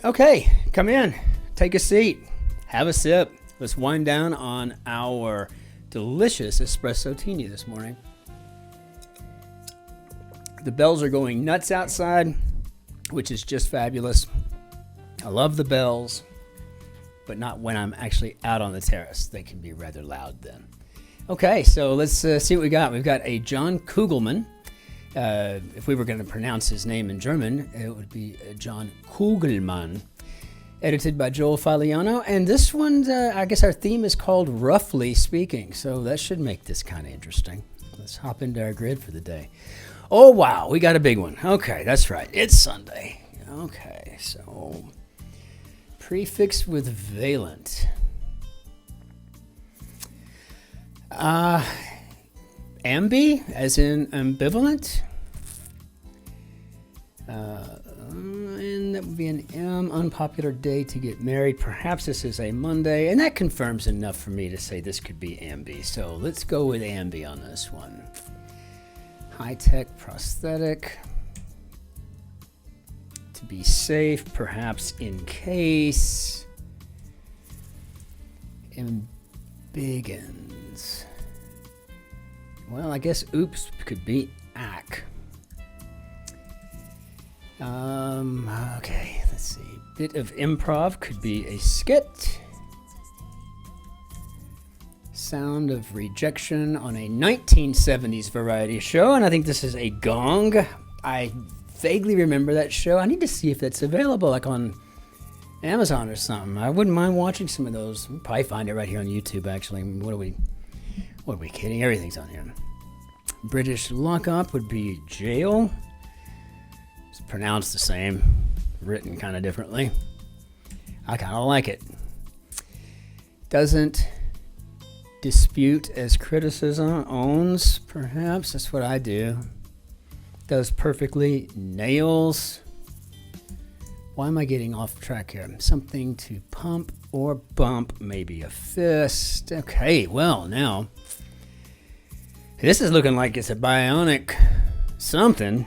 Okay, come in, take a seat, have a sip. Let's wind down on our delicious espresso tini this morning. The bells are going nuts outside, which is just fabulous. I love the bells, but not when I'm actually out on the terrace. They can be rather loud then. Okay, so let's see what we got. We've got a John Kugelmann. If we were going to pronounce his name in German, it would be John Kugelmann. Edited by Joel Faliano. And this one, I guess our theme is called Roughly Speaking. So that should make this kind of interesting. Let's hop into our grid for the day. Oh, wow, we got a big one. Okay, that's right. It's Sunday. Okay, so prefix with valent. Ambi, as in ambivalent. And that would be an M, unpopular day to get married. Perhaps this is a Monday, and that confirms enough for me to say this could be ambi. So let's go with ambi on this one. High-tech prosthetic. To be safe, perhaps in case. Embiggens. Well, I guess oops could be ack. Okay, let's see. Bit of improv could be a skit. Sound of rejection on a 1970s variety show, and I think this is a gong. I vaguely remember that show. I need to see if that's available, like on Amazon or something. I wouldn't mind watching some of those. We'll probably find it right here on YouTube, actually. What are we kidding? Everything's on here. British lockup would be jail. It's pronounced the same, written kind of differently. I kind of like it. Doesn't dispute as criticism, owns, perhaps. That's what I do. Does perfectly, nails. Why am I getting off track here? Something to pump or bump, maybe a fist. Okay, well, now, this is looking like it's a bionic something.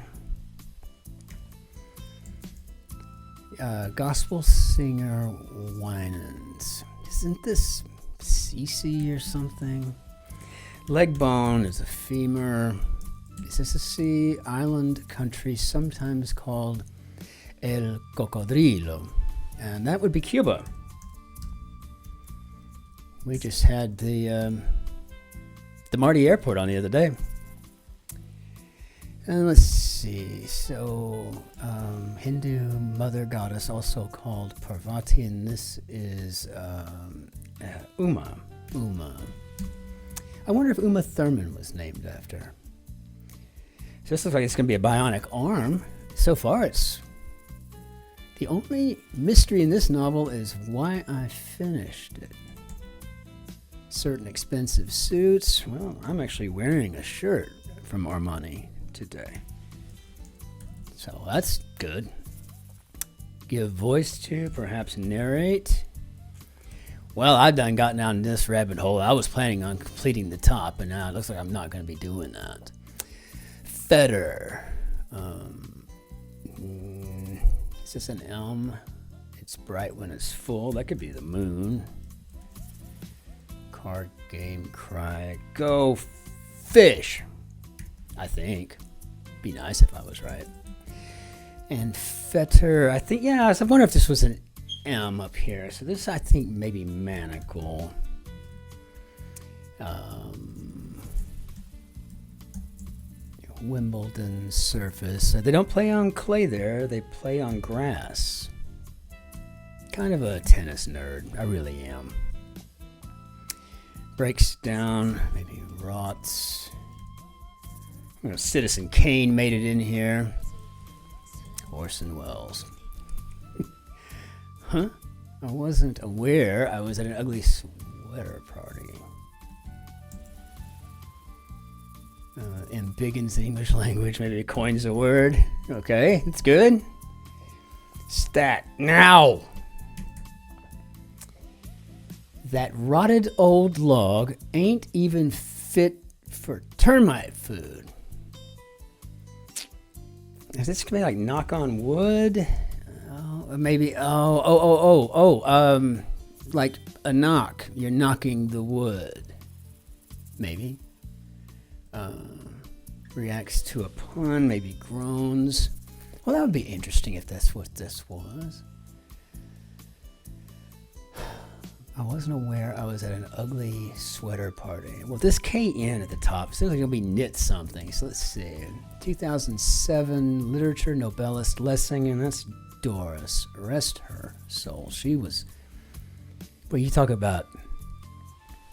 Gospel singer Winans. Isn't this Cece or something? Leg bone is a femur. Is this a sea? Island country, sometimes called El Cocodrilo. And that would be Cuba. We just had the Marty Airport on the other day. And let's see, so Hindu mother goddess, also called Parvati, and this is Uma. I wonder if Uma Thurman was named after her. So this looks like it's going to be a bionic arm. So far, it's the only mystery in this novel is why I finished it. Certain expensive suits. Well, I'm actually wearing a shirt from Armani today. So that's good. Give voice to, perhaps narrate. Well, I've done gotten down this rabbit hole. I was planning on completing the top, and now it looks like I'm not going to be doing that. Fetter. Is this an elm? It's bright when it's full. That could be the moon. Card game, cry, go fish. I think. Be nice if I was right. And fetter, I think, yeah, I wonder if this was an M up here. So this, I think, maybe manacle. Wimbledon surface. They don't play on clay there. They play on grass. Kind of a tennis nerd. I really am. Breaks down, maybe rots. Citizen Kane made it in here. Orson Welles. Huh? I wasn't aware I was at an ugly sweater party. Embiggens the English language. Maybe it coins a word. Okay, that's good. Stat. Now! That rotted old log ain't even fit for termite food. Is this gonna be like knock on wood? Maybe, like a knock. You're knocking the wood. Maybe. Reacts to a pun, maybe groans. Well, that would be interesting if that's what this was. I wasn't aware I was at an ugly sweater party. Well, this KN at the top seems like it'll be knit something. So let's see. 2007 literature Nobelist Lessing, and that's Doris. Rest her soul. She was. Well, you talk about.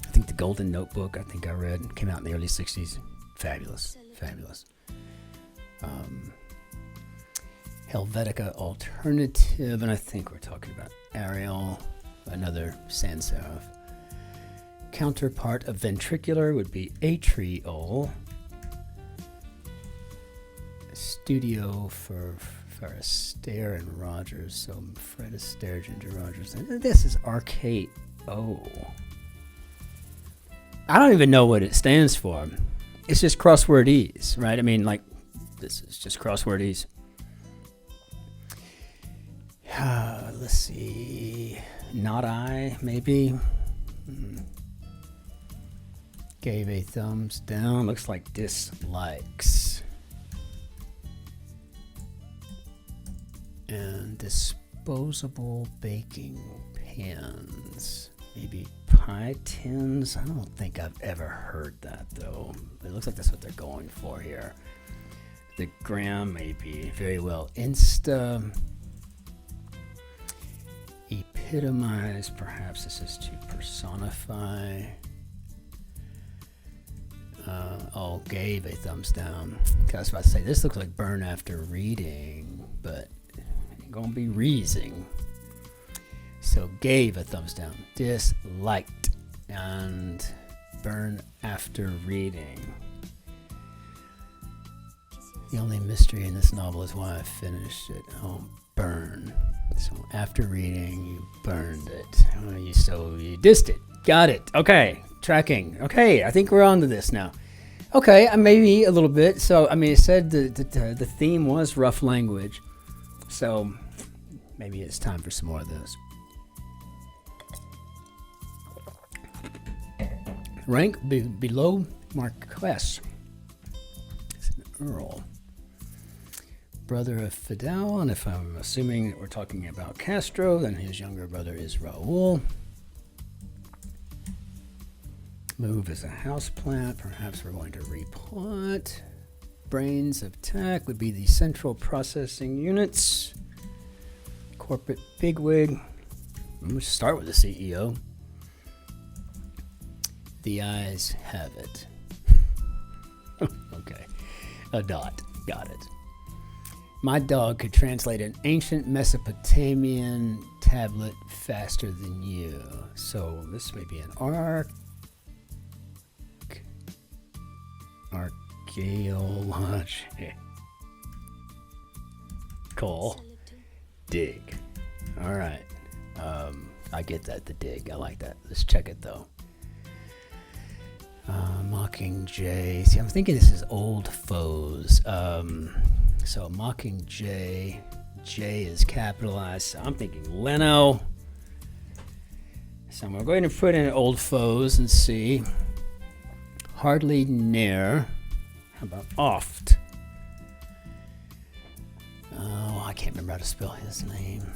I think the Golden Notebook. I think I read came out in the early '60s. Fabulous. Helvetica Alternative, and I think we're talking about Ariel, another sans serif. Counterpart of ventricular would be atrial. Studio for Astaire and Rogers, so Fred Astaire, Ginger Rogers. This is arcade. Oh. I don't even know what it stands for. It's just crossword ease, right? I mean, like, this is just crossword ease. Let's see. Not I, maybe. Gave a thumbs down. Looks like dislikes. And disposable baking pans. Maybe pie tins. I don't think I've ever heard that, though. It looks like that's what they're going for here. The gram, maybe. Very well. Insta. Epitomize. Perhaps this is to personify. Gave a thumbs down. I was about to say, this looks like burn after reading, but it ain't gonna be reasing. So gave a thumbs down, disliked, and burn after reading. The only mystery in this novel is why I finished it. Oh, burn. So after reading, you burned it. You dissed it. Got it. Okay, tracking. Okay, I think we're on to this now. Okay, maybe a little bit. So, I mean, it said the theme was rough language. So maybe it's time for some more of those. Rank below Marquess. It's an Earl. Brother of Fidel, and if I'm assuming that we're talking about Castro, then his younger brother is Raul. Move as a houseplant. Perhaps we're going to replot. Brains of tech would be the central processing units. Corporate bigwig. I'm going to start with the CEO. The eyes have it. Okay. A dot. Got it. My dog could translate an ancient Mesopotamian tablet faster than you. So this may be an archaeology. Cool. Dig. All right. I get that, the dig. I like that. Let's check it though. Mockingjay. See, I'm thinking this is old foes. So Mockingjay. J is capitalized. So I'm thinking Leno. So I'm going to go ahead and put in old foes and see. Hardly near. How about oft? Oh, I can't remember how to spell his name.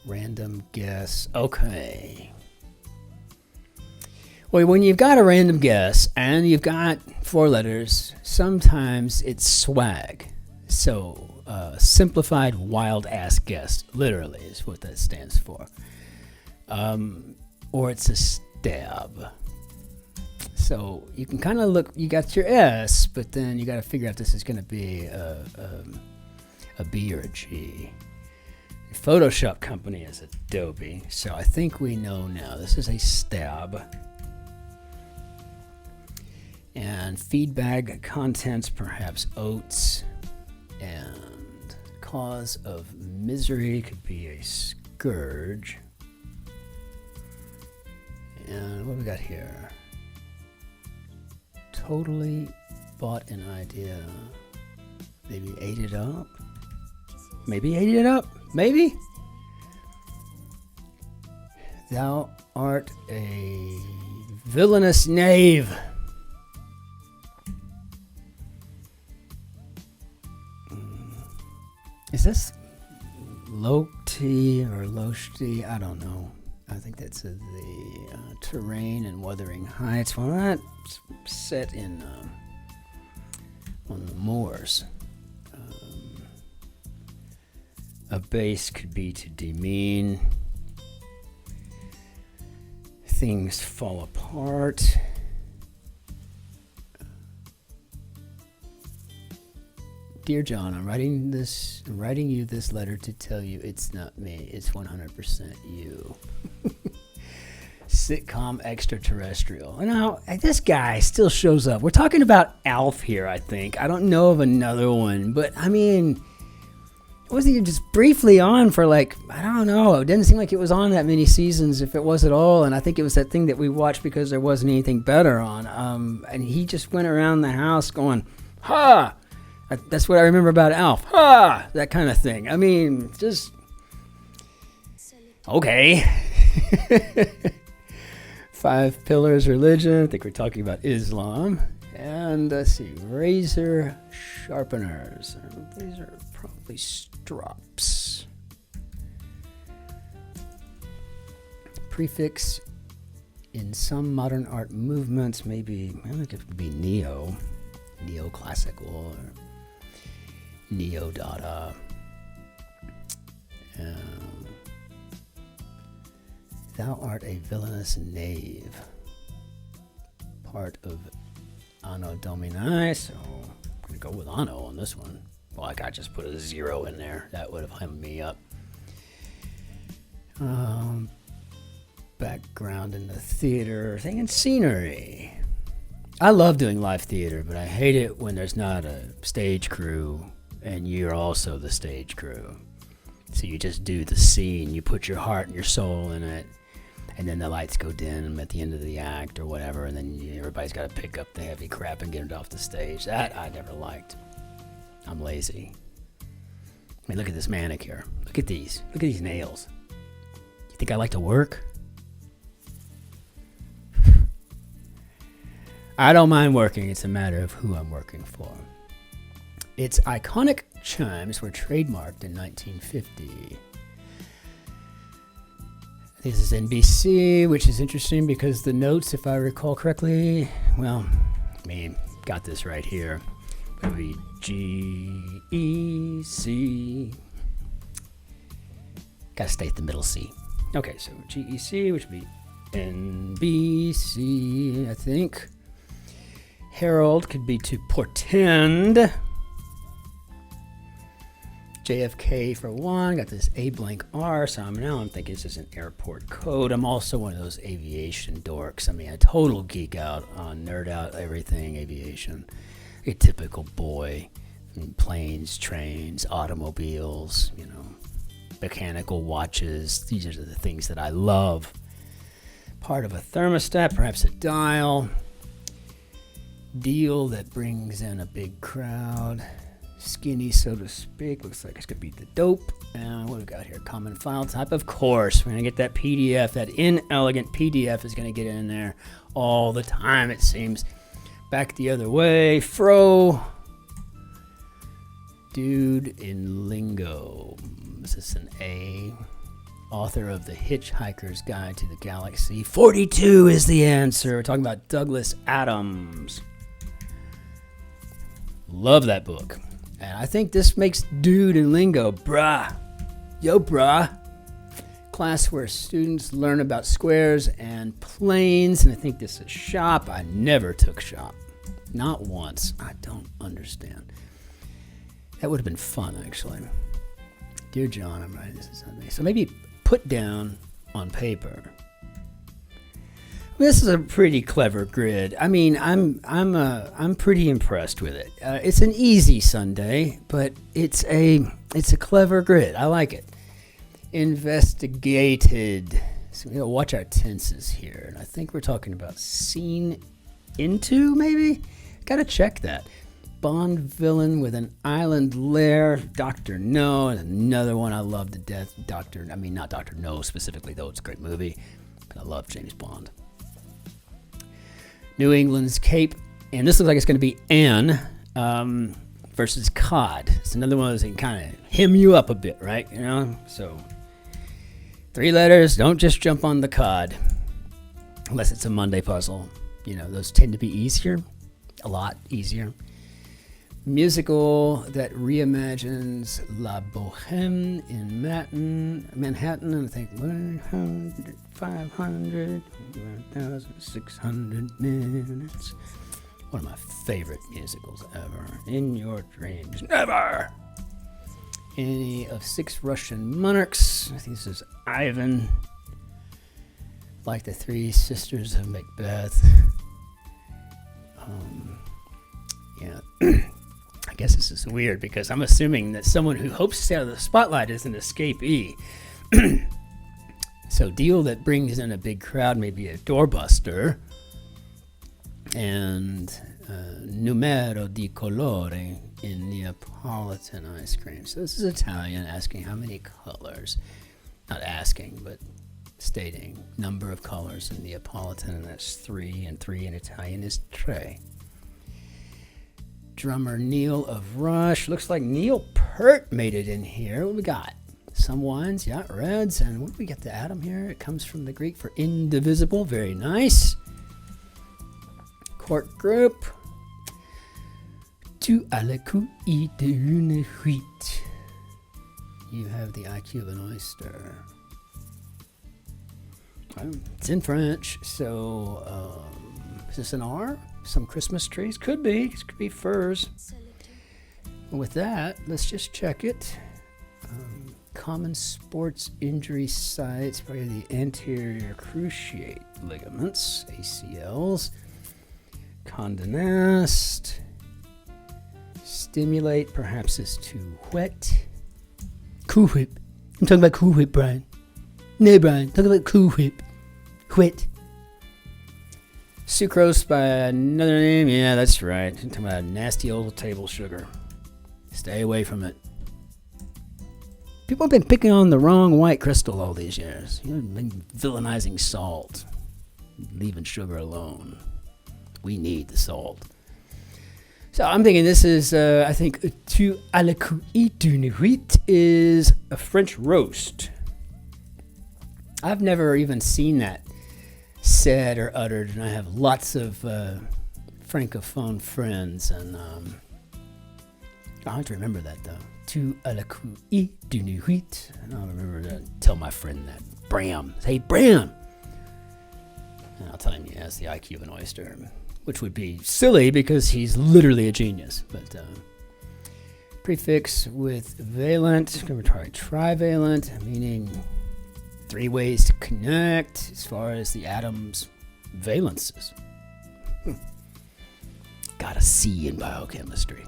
Random guess. Okay. Well, when you've got a random guess and you've got 4 letters, sometimes it's swag. So, simplified wild ass guess, literally, is what that stands for. Or it's a stab. So you can kind of look. You got your S, but then you got to figure out this is going to be a B or a G. The Photoshop company is Adobe, so I think we know now. This is a stab. And feedback contents, perhaps oats. And cause of misery could be a scourge. And what we got here? Totally bought an idea. Maybe ate it up. Maybe ate it up. Maybe. Thou art a villainous knave. Is this Lokti or Loshti? I don't know. I think that's the terrain and Wuthering Heights. Well, that's set in on the moors. A base could be to demean. Things fall apart. Dear John, I'm writing you this letter to tell you it's not me. It's 100% you. Sitcom extraterrestrial. Now, this guy still shows up. We're talking about Alf here, I think. I don't know of another one, but I mean, wasn't he just briefly on for like, I don't know. It didn't seem like it was on that many seasons, if it was at all. And I think it was that thing that we watched because there wasn't anything better on. And he just went around the house going, ha! That's what I remember about Alf. Ha! That kind of thing. I mean, just, okay. 5 pillars religion. I think we're talking about Islam. And let's see, razor sharpeners. These are probably strops. Prefix in some modern art movements, maybe, I think it would be neoclassical, or neo-dada. Thou art a villainous knave. Part of Anno Domini, so I'm going to go with Anno on this one. Well, I could just put a 0 in there. That would have hemmed me up. Background in the theater thing and scenery. I love doing live theater, but I hate it when there's not a stage crew and you're also the stage crew. So you just do the scene. You put your heart and your soul in it. And then the lights go dim at the end of the act or whatever, and then everybody's got to pick up the heavy crap and get it off the stage. That I never liked. I'm lazy. I mean, look at this manicure. Look at these. Look at these nails. You think I like to work? I don't mind working. It's a matter of who I'm working for. Its iconic chimes were trademarked in 1950. This is NBC, which is interesting because the notes, if I recall correctly, well, I mean, got this right here. It would be GEC. Gotta stay at the middle C. Okay, so GEC, which would be NBC, I think. Herald could be to portend. JFK for 1, got this A blank R, so I'm thinking this is an airport code. I'm also one of those aviation dorks. I mean, a total geek out on nerd out everything aviation. A typical boy. I mean, planes, trains, automobiles, mechanical watches. These are the things that I love. Part of a thermostat, perhaps a dial. Deal that brings in a big crowd. Skinny, so to speak. Looks like it's going to be the dope. And what do we got here? Common file type. Of course, we're going to get that PDF. That inelegant PDF is going to get in there all the time, it seems. Back the other way. Fro. Dude in lingo. Is this an A? Author of The Hitchhiker's Guide to the Galaxy. 42 is the answer. We're talking about Douglas Adams. Love that book. And I think this makes dude in lingo, brah. Yo, brah. Class where students learn about squares and planes. And I think this is shop. I never took shop. Not once. I don't understand. That would have been fun, actually. Dear John, I'm writing this on me. So maybe put down on paper. This is a pretty clever grid. I mean, I'm pretty impressed with it. It's an easy Sunday, but it's a clever grid. I like it. Investigated. So we'll watch our tenses here. And I think we're talking about seen into, maybe? Gotta check that. Bond villain with an island lair. Dr. No, and another one I love to death. Not Dr. No specifically, though it's a great movie. But I love James Bond. New England's Cape. And this looks like it's going to be Anne versus Cod. It's another one of those that can kind of hem you up a bit, right? So 3 letters. Don't just jump on the Cod. Unless it's a Monday puzzle. Those tend to be easier. A lot easier. Musical that reimagines La Boheme in Manhattan, and I think 100, 500, 1,600 minutes. One of my favorite musicals ever. In Your Dreams, Never! Any of 6 Russian monarchs. I think this is Ivan. Like the 3 sisters of Macbeth. Yeah. I guess this is weird because I'm assuming that someone who hopes to stay out of the spotlight is an escapee. So deal that brings in a big crowd, maybe a doorbuster. And numero di colore in Neapolitan ice cream. So this is Italian, asking how many colors. Not asking, but stating number of colors in Neapolitan, and that's 3, and 3 in Italian is tre. Drummer Neil of Rush. Looks like Neil Peart made it in here. What we got? Some wines, yeah, reds. And what do we get to Adam here? It comes from the Greek for indivisible. Very nice. Court group. Tu as le coup d'une huit. You have the IQ of an oyster. It's in French, so is this an R? Some Christmas trees? Could be. It could be furs. And with that, let's just check it. Common sports injury sites, probably the anterior cruciate ligaments, ACLs. Condé Nast. Stimulate, perhaps is too wet. Cool whip. I'm talking about cool whip, Brian. No, Brian, talk about cool whip. Wet. Sucrose by another name. Yeah, that's right. I'm talking about nasty old table sugar. Stay away from it. People have been picking on the wrong white crystal all these years. You've been villainizing salt. Leaving sugar alone. We need the salt. So I'm thinking this is, I think, tu à la couille d'une huit is a French roast. I've never even seen that said or uttered, and I have lots of francophone friends, and I'll have to remember that, though. Tu à la couille d'une huit. And I'll remember to tell my friend that. Bram. Say, Bram! And I'll tell him he has the IQ of an oyster, which would be silly because he's literally a genius. But prefix with valent, going to try trivalent, meaning 3 ways to connect as far as the atom's valences. Got a C in biochemistry.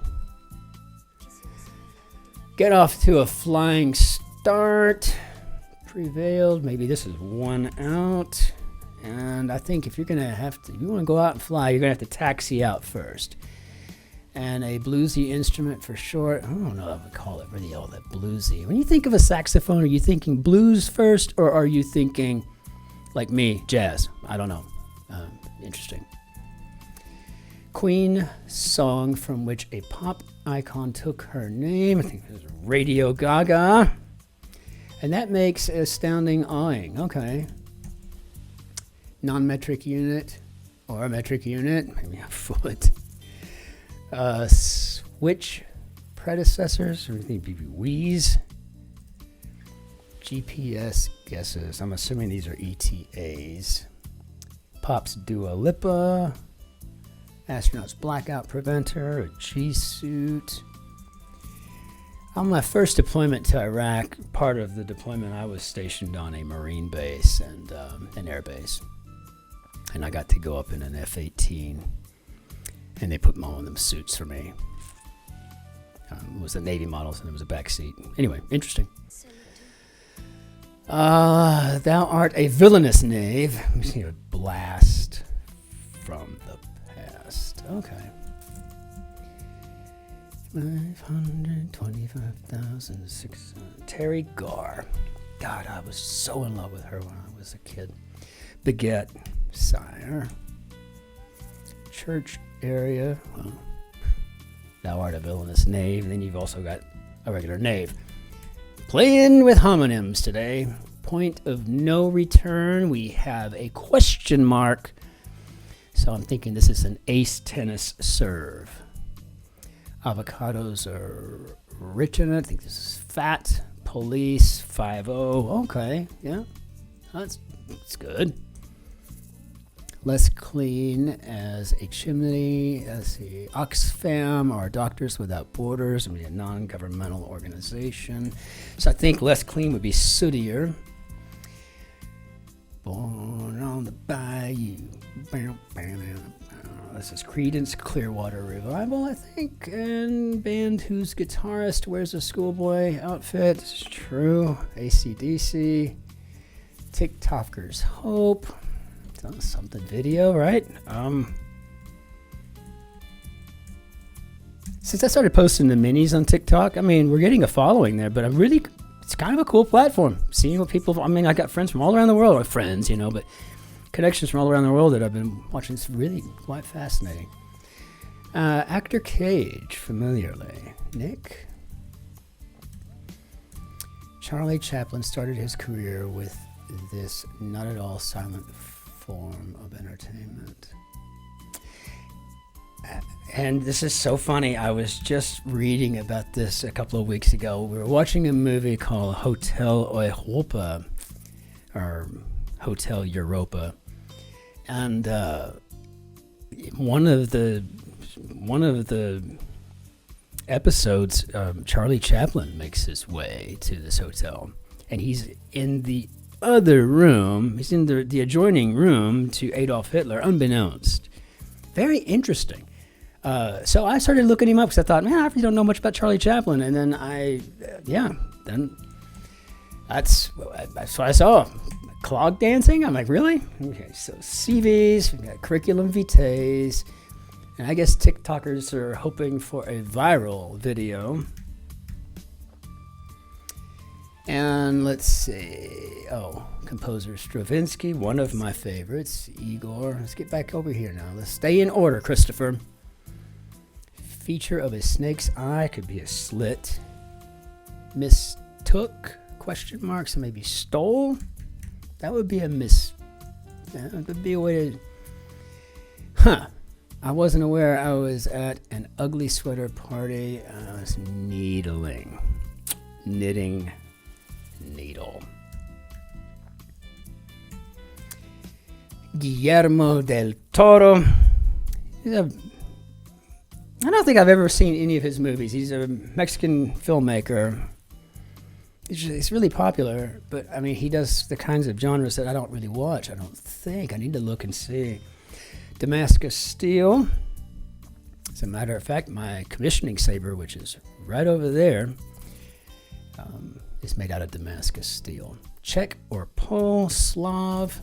Get off to a flying start. Prevailed. Maybe this is 1 out. And I think if you're going to have to, you want to go out and fly, you're going to have to taxi out first. And a bluesy instrument for short. I don't know if I would call it really all that bluesy. When you think of a saxophone, are you thinking blues first, or are you thinking, like me, jazz? I don't know. Interesting. Queen song from which a pop icon took her name. I think it was Radio Gaga. And that makes astounding awing. Okay. Non-metric unit or a metric unit, maybe a foot. Switch predecessors, or maybe Wheeze. GPS guesses. I'm assuming these are ETAs. Pop's Dua Lipa. Astronaut's blackout preventer, a G-suit. On my first deployment to Iraq, part of the deployment, I was stationed on a Marine base and an air base. And I got to go up in an F-18, and they put all of them suits for me. It was the Navy models, and it was a back seat. Anyway, interesting. Thou art a villainous knave. Let me see a blast from the past. Okay. 525,600. Terry Garr. God, I was so in love with her when I was a kid. Baguette, sire. Church area. Well, thou art a villainous knave. And then you've also got a regular knave. Playing with homonyms today. Point of no return. We have a question mark. So I'm thinking this is an ace tennis serve. Avocados are rich in it. I think this is fat. Police, 5-0. Okay, yeah. That's good. Less clean as a chimney. Let's see. Oxfam or Doctors Without Borders. I mean, a non-governmental organization. So I think less clean would be sootier. Born on the bayou. This is Creedence Clearwater Revival, I think. And band whose guitarist wears a schoolboy outfit. This is true. AC/DC. TikTokers Hope. Something video, right? Since I started posting the minis on TikTok, I mean, we're getting a following there, but it's kind of a cool platform. Seeing what people, I mean, I got friends from all around the world, or friends, but connections from all around the world that I've been watching. It's really quite fascinating. Actor Cage, familiarly. Nick. Charlie Chaplin started his career with this not at all silent form of entertainment. And this is so funny. I was just reading about this a couple of weeks ago. We were watching a movie called Hotel Europa, or Hotel Europa. And one of the episodes, Charlie Chaplin makes his way to this hotel, and he's in the other room. He's in the adjoining room to Adolf Hitler, unbeknownst. Very interesting. So I started looking him up because I thought, man, I really don't know much about Charlie Chaplin. And then then that's what I saw. Clog dancing? I'm like, really? Okay, so CVs, we got curriculum vitae, and I guess TikTokers are hoping for a viral video. And let's see. Oh, composer Stravinsky, one of my favorites. Igor. Let's get back over here now. Let's stay in order, Christopher. Feature of a snake's eye could be a slit. Mistook? Question mark. So maybe stole? That would be a that would be a way to... I wasn't aware I was at an ugly sweater party. I was knitting needle. Guillermo del Toro. I don't think I've ever seen any of his movies. He's a Mexican filmmaker. He's really popular, but I mean, he does the kinds of genres that I don't really watch. I don't think. I need to look and see. Damascus Steel. As a matter of fact, my commissioning saber, which is right over there, is made out of Damascus steel. Czech or Pole, Slav.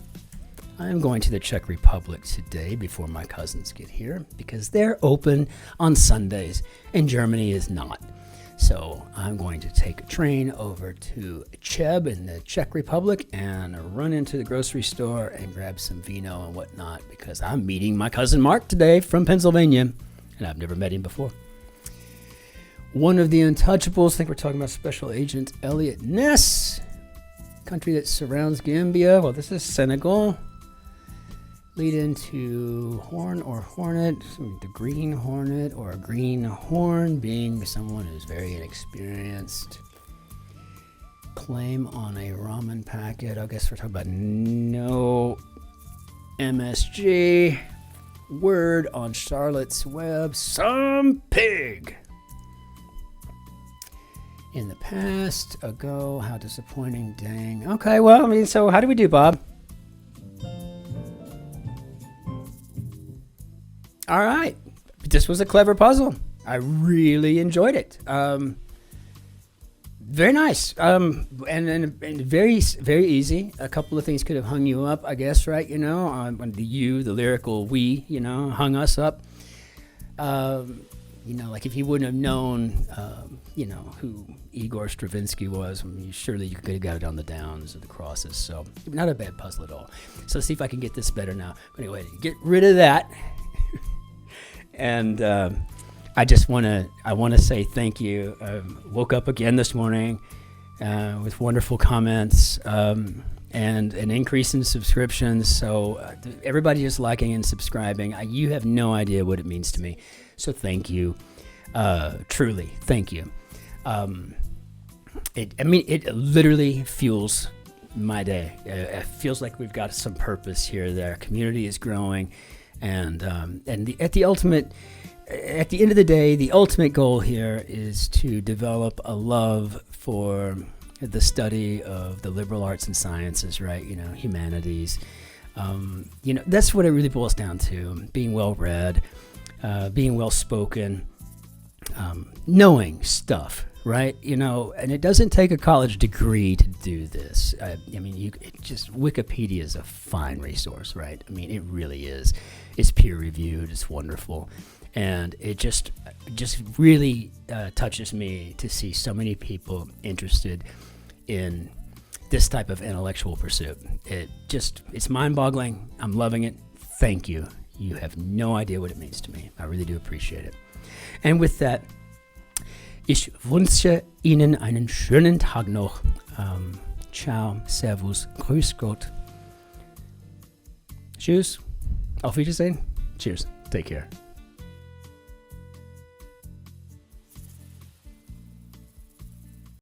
I'm going to the Czech Republic today before my cousins get here because they're open on Sundays and Germany is not. So I'm going to take a train over to Cheb in the Czech Republic and run into the grocery store and grab some vino and whatnot because I'm meeting my cousin Mark today from Pennsylvania, and I've never met him before. One of the Untouchables, I think we're talking about Special Agent Elliot Ness. Country that surrounds Gambia. Well, this is Senegal. Lead into horn or hornet. The green hornet or a green horn being someone who's very inexperienced. Claim on a ramen packet. I guess we're talking about no MSG. Word on Charlotte's Web. Some pig. In the past, ago, how disappointing, dang. Okay, well, I mean, so how do we do, Bob? All right. This was a clever puzzle. I really enjoyed it. Very nice. And very, very easy. A couple of things could have hung you up, I guess, right? The lyrical we, hung us up. like if you wouldn't have known, who Igor Stravinsky was, surely you could have got it on the downs or the crosses. So not a bad puzzle at all. So let's see if I can get this better now. Anyway, get rid of that. And I want to say thank you. I woke up again this morning with wonderful comments and an increase in subscriptions. So everybody just liking and subscribing. You have no idea what it means to me. So thank you. Truly, thank you. It literally fuels my day. It feels like we've got some purpose here. Our community is growing, and at the end of the day, the ultimate goal here is to develop a love for the study of the liberal arts and sciences, right? Humanities. That's what it really boils down to: being well read, being well spoken, knowing stuff, right? And it doesn't take a college degree to do this. Wikipedia is a fine resource, right? It really is. It's peer reviewed. It's wonderful. And it just really touches me to see so many people interested in this type of intellectual pursuit. It's mind-boggling. I'm loving it. Thank you. You have no idea what it means to me. I really do appreciate it. And with that, ich wünsche Ihnen einen schönen Tag noch. Ciao, Servus, Grüß Gott. Tschüss. Auf Wiedersehen. Cheers. Take care.